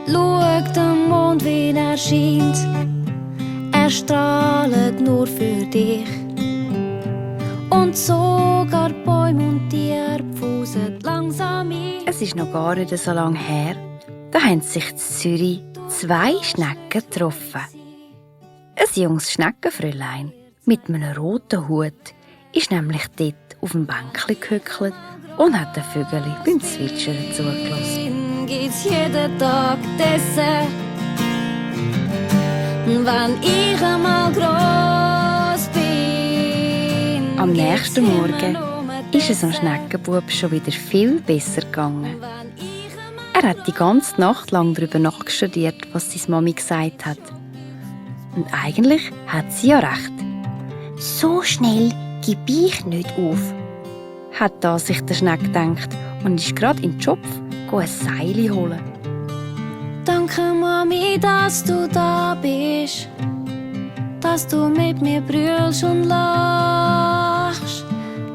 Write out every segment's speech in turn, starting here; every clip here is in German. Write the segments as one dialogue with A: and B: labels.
A: Schau den Mond, wie er scheint. Er strahlt nur für dich. Und sogar Bäume und Tiere pfusen langsam ein.
B: Es ist noch gar nicht so lange her. Da haben sich in Zürich 2 Schnecken getroffen. Ein junges Schneckenfräulein mit einem roten Hut ist nämlich dort auf dem Bänkchen gehückelt und hat den Vögeln beim Zwitschern zugelassen.
A: Gibt's jeden Tag Dessert. Wenn ich einmal gross bin.
B: Am nächsten Morgen ist es am Schneckenbub schon wieder viel besser gegangen. Er hat die ganze Nacht lang darüber nachgestudiert, was seine Mami gesagt hat. Und eigentlich hat sie ja recht. So schnell gebe ich nicht auf, hat da sich der Schneck gedacht und ist gerade in den Schopf ein Seil holen.
A: Danke, Mami, dass du da bist. Dass du mit mir brüllst und lachst.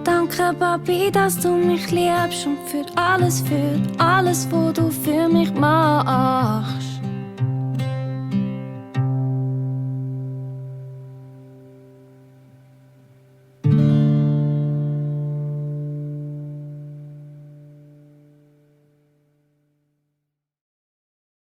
A: Danke, Papi, dass du mich liebst und für alles, was du für mich machst.